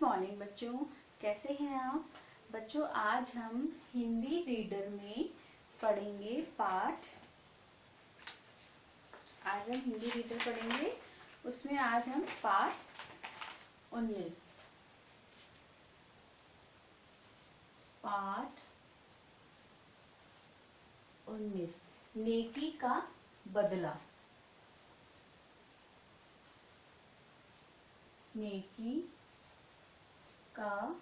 Morning बच्चों, कैसे हैं आप बच्चों। आज हम हिंदी रीडर में पढ़ेंगे पाठ। आज हम हिंदी रीडर पढ़ेंगे, उसमें आज हम पाठ 19 नेकी का बदला। नेकी का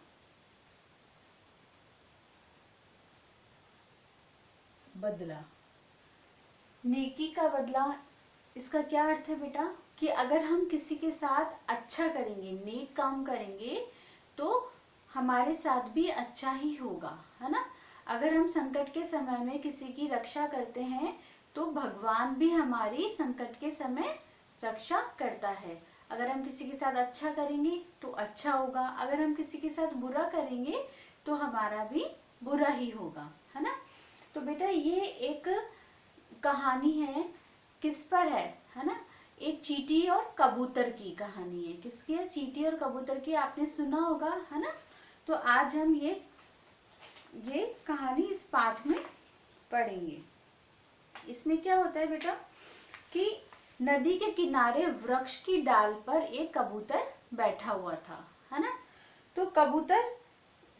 बदला। नेकी का बदला, इसका क्या अर्थ है बेटा कि अगर हम किसी के साथ अच्छा करेंगे, नेक काम करेंगे तो हमारे साथ भी अच्छा ही होगा, है ना। अगर हम संकट के समय में किसी की रक्षा करते हैं तो भगवान भी हमारी संकट के समय रक्षा करता है। अगर हम किसी के साथ अच्छा करेंगे तो अच्छा होगा, अगर हम किसी के साथ बुरा करेंगे तो हमारा भी बुरा ही होगा, है ना। तो बेटा ये एक कहानी है, किस पर है ना। एक चींटी और कबूतर की कहानी है। किसकी है? चींटी और कबूतर की। आपने सुना होगा, है ना। तो आज हम ये कहानी इस पाठ में पढ़ेंगे। इसमें क्या होता है बेटा कि नदी के किनारे वृक्ष की डाल पर एक कबूतर बैठा हुआ था, है ना। तो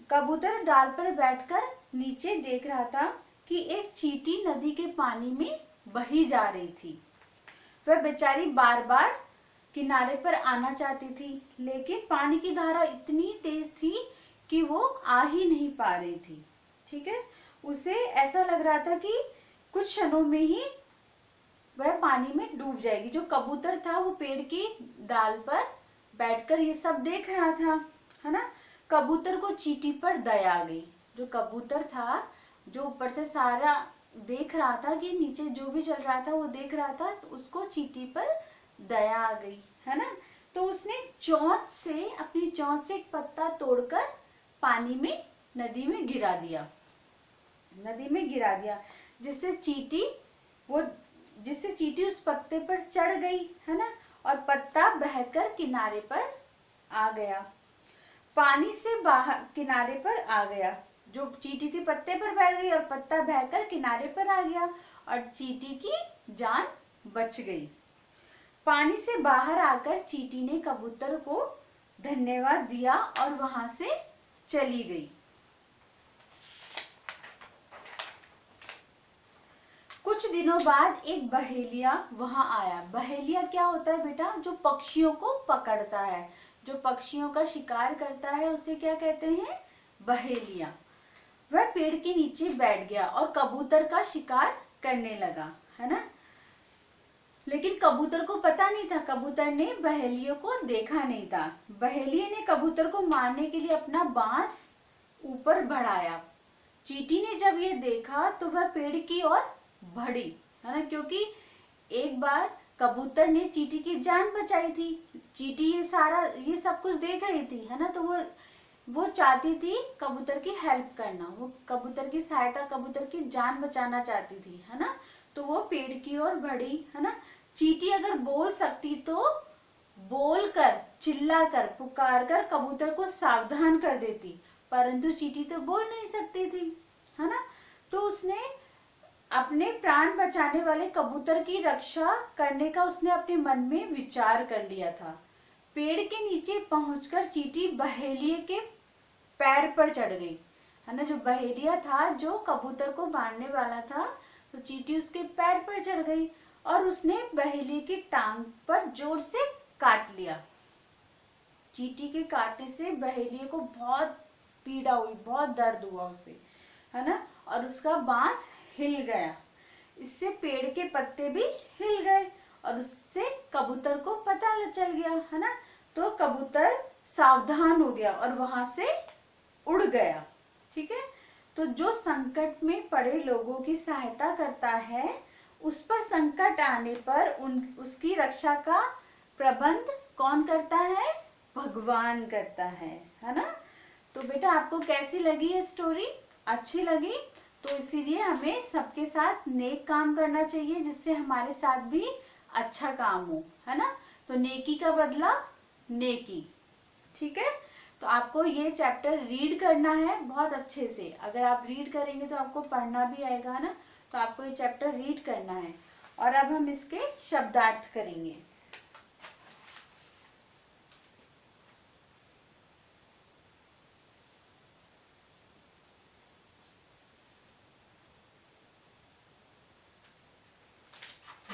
कबूतर डाल पर बैठकर नीचे देख रहा था कि एक चींटी नदी के पानी में बही जा रही थी। वह बेचारी बार बार किनारे पर आना चाहती थी, लेकिन पानी की धारा इतनी तेज थी कि वो आ ही नहीं पा रही थी। ठीक है, उसे ऐसा लग रहा था कि कुछ क्षणों में ही वह पानी में डूब जाएगी। जो कबूतर था वो पेड़ की डाल पर बैठकर ये सब देख रहा था, है ना। कबूतर को चींटी पर दया आ गई। जो कबूतर था, जो ऊपर से सारा देख रहा था कि नीचे जो भी चल रहा था वो देख रहा था, तो उसको चींटी पर दया आ गई, है ना। तो उसने अपनी चोंच से एक पत्ता तोड़कर पानी में नदी में गिरा दिया। जिससे चींटी उस पत्ते पर चढ़ गई, है ना, और पत्ता बहकर किनारे पर आ गया। पानी से बाहर किनारे पर आ गया। जो चींटी थी पत्ते पर बैठ गई और पत्ता बहकर किनारे पर आ गया और चींटी की जान बच गई। पानी से बाहर आकर चींटी ने कबूतर को धन्यवाद दिया और वहां से चली गई। कुछ दिनों बाद एक बहेलिया वहां आया। बहेलिया क्या होता है बेटा? जो पक्षियों को पकड़ता है, जो पक्षियों का शिकार करता है, उसे क्या कहते हैं? बहेलिया। वह पेड़ के नीचे बैठ गया और कबूतर का शिकार करने लगा, है ना। लेकिन कबूतर को पता नहीं था, कबूतर ने बहेलिया को देखा नहीं था। बहेलिया ने कबूतर को मारने के लिए अपना बांस ऊपर बढ़ाया। चींटी ने जब ये देखा तो वह पेड़ की ओर बढ़ी, है ना, क्योंकि एक बार कबूतर ने चींटी की जान बचाई थी। चींटी ये सब कुछ देख रही थी, है ना। तो वो चाहती थी कबूतर की हेल्प करना, वो कबूतर की सहायता, कबूतर की जान बचाना चाहती थी, है ना। तो वो पेड़ की ओर बढ़ी, है ना। चींटी अगर बोल सकती तो बोलकर, चिल्लाकर, पुकारकर कबूतर को सावधान कर देती, परंतु चींटी तो बोल नहीं सकती थी, है ना। तो उसने अपने प्राण बचाने वाले कबूतर की रक्षा करने का उसने अपने मन में विचार कर लिया था। पेड़ के नीचे पहुंचकर चींटी बहेलिये के पैर पर चढ़ गई, है ना। जो बहेलिया था, जो कबूतर को मारने वाला था, तो चींटी उसके पैर पर चढ़ गई और उसने बहेलिये की टांग पर जोर से काट लिया। चींटी के काटने से बहेलिये को बहुत पीड़ा हुई, बहुत दर्द हुआ उसे, है ना, और उसका बांस हिल गया। इससे पेड़ के पत्ते भी हिल गए और उससे कबूतर को पता चल गया, है ना। तो कबूतर सावधान हो गया और वहां से उड़ गया। ठीक है, तो जो संकट में पड़े लोगों की सहायता करता है, उस पर संकट आने पर उसकी रक्षा का प्रबंध कौन करता है? भगवान करता है ना। तो बेटा आपको कैसी लगी ये स्टोरी? अच्छी लगी? तो इसीलिए हमें सबके साथ नेक काम करना चाहिए, जिससे हमारे साथ भी अच्छा काम हो, है ना। तो नेकी का बदला नेकी। ठीक है, तो आपको ये चैप्टर रीड करना है बहुत अच्छे से। अगर आप रीड करेंगे तो आपको पढ़ना भी आएगा ना, तो आपको ये चैप्टर रीड करना है। और अब हम इसके शब्दार्थ करेंगे।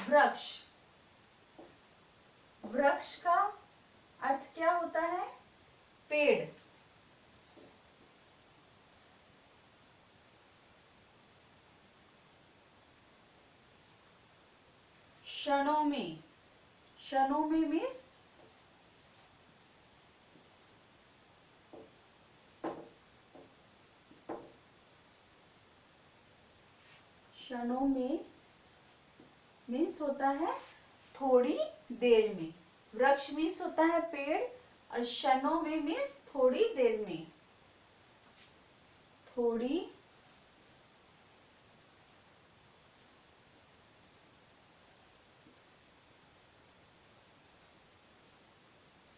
वृक्ष, वृक्ष का अर्थ क्या होता है? पेड़। क्षणों में, क्षणों में मीन्स क्षणों में मीन्स होता है थोड़ी देर में। वृक्ष मीन्स होता है पेड़, और क्षणों में मीन्स थोड़ी देर में, थोड़ी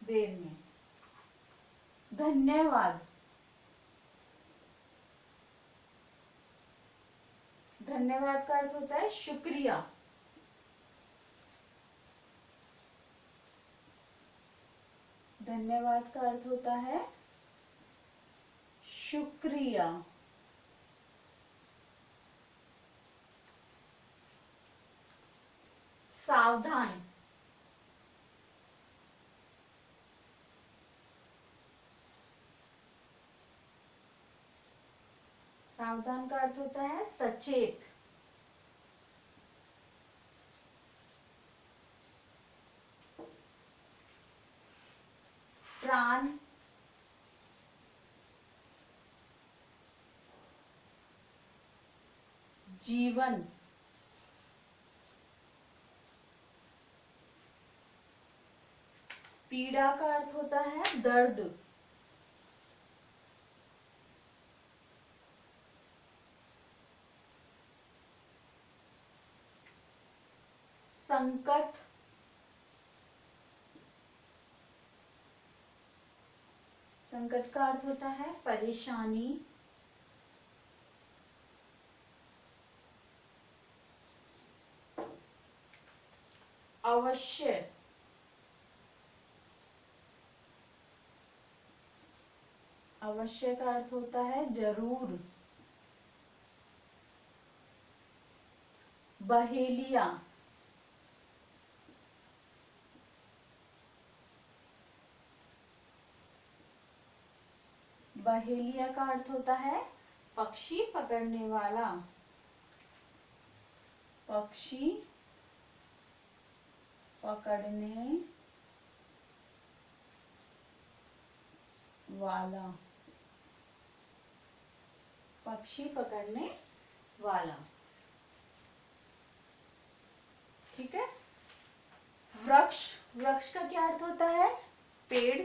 देर में। धन्यवाद, धन्यवाद का अर्थ होता है शुक्रिया। धन्यवाद का अर्थ होता है शुक्रिया। सावधान, सावधान का अर्थ होता है सचेत। प्राण, जीवन, पीड़ा का अर्थ होता है दर्द। संकट, संकट का अर्थ होता है परेशानी। अवश्य, अवश्य का अर्थ होता है जरूर। बहेलिया, बहेलिया का अर्थ होता है पक्षी पकड़ने वाला। पक्षी पकड़ने वाला, पक्षी पकड़ने वाला। ठीक है। वृक्ष, वृक्ष का क्या अर्थ होता है? पेड़।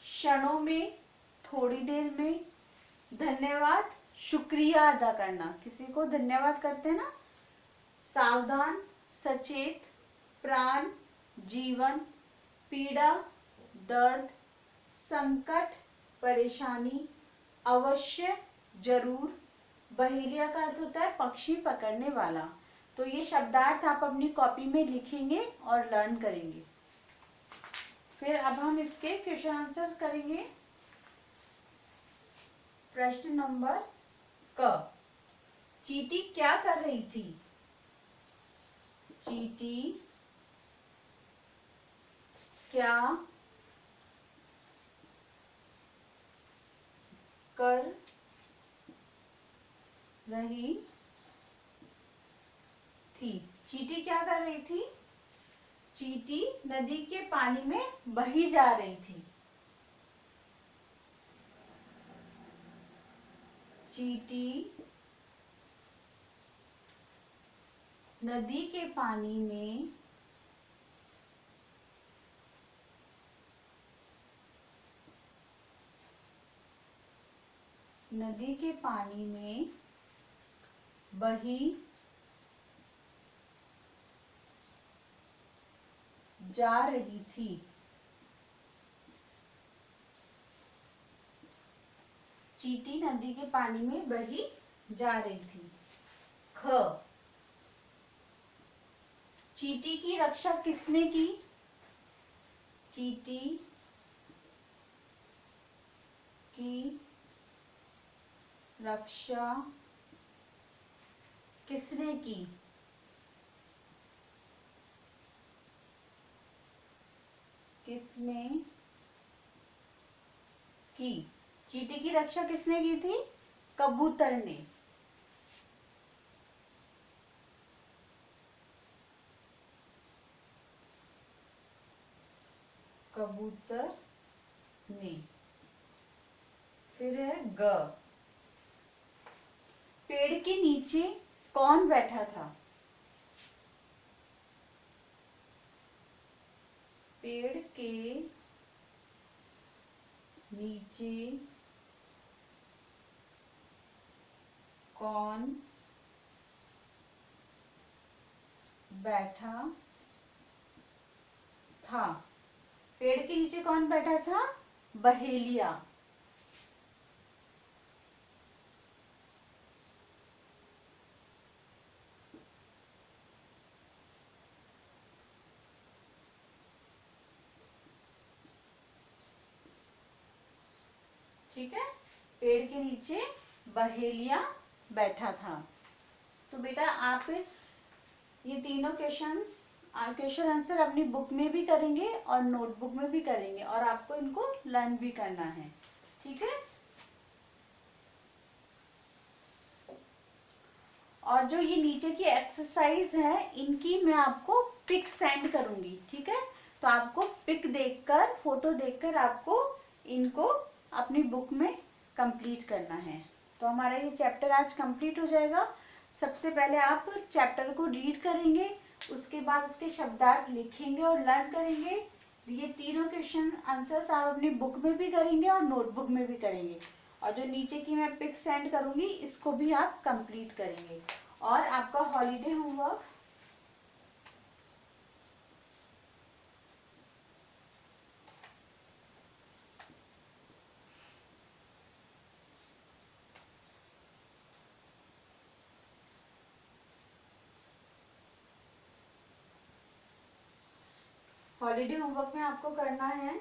क्षणों में, थोड़ी देर में। धन्यवाद, शुक्रिया अदा करना, किसी को धन्यवाद करते हैं ना। सावधान, सचेत। प्राण, जीवन। पीड़ा, दर्द। संकट, परेशानी। अवश्य, जरूर। बहेलिया का अर्थ होता है पक्षी पकड़ने वाला। तो ये शब्दार्थ आप अपनी कॉपी में लिखेंगे और लर्न करेंगे। फिर अब हम इसके क्वेश्चन आंसर करेंगे। प्रश्न नंबर क, चींटी क्या कर रही थी? चींटी क्या कर रही थी? चींटी क्या कर रही थी? चींटी नदी के पानी में बही जा रही थी। चींटी नदी के पानी में नदी के पानी में बही जा रही थी। चींटी नदी के पानी में बही जा रही थी। ख, चींटी की रक्षा किसने की? चींटी की रक्षा किसने की? किसने की? चींटी की रक्षा किसने की थी? कबूतर ने। कबूतर ने। फिर है ग, पेड़ के नीचे कौन बैठा था? पेड़ के नीचे कौन बैठा था? पेड़ के नीचे कौन बैठा था? बहेलिया। ठीक है, पेड़ के नीचे बहेलिया बैठा था। तो बेटा आप ये तीनों क्वेश्चन आंसर अपनी बुक में भी करेंगे और नोटबुक में भी करेंगे और आपको इनको लर्न भी करना है। ठीक है, और जो ये नीचे की एक्सरसाइज है इनकी मैं आपको पिक सेंड करूंगी। ठीक है, तो आपको पिक देखकर, फोटो देखकर आपको इनको अपनी बुक में कंप्लीट करना है। तो हमारा ये चैप्टर आज कंप्लीट हो जाएगा। सबसे पहले आप चैप्टर को रीड करेंगे, उसके बाद उसके शब्दार्थ लिखेंगे और लर्न करेंगे। ये तीनों क्वेश्चन आंसर्स आप अपनी बुक में भी करेंगे और नोटबुक में भी करेंगे। और जो नीचे की मैं पिक सेंड करूंगी इसको भी आप कंप्लीट करेंगे। और आपका हॉलीडे होमवर्क में आपको करना है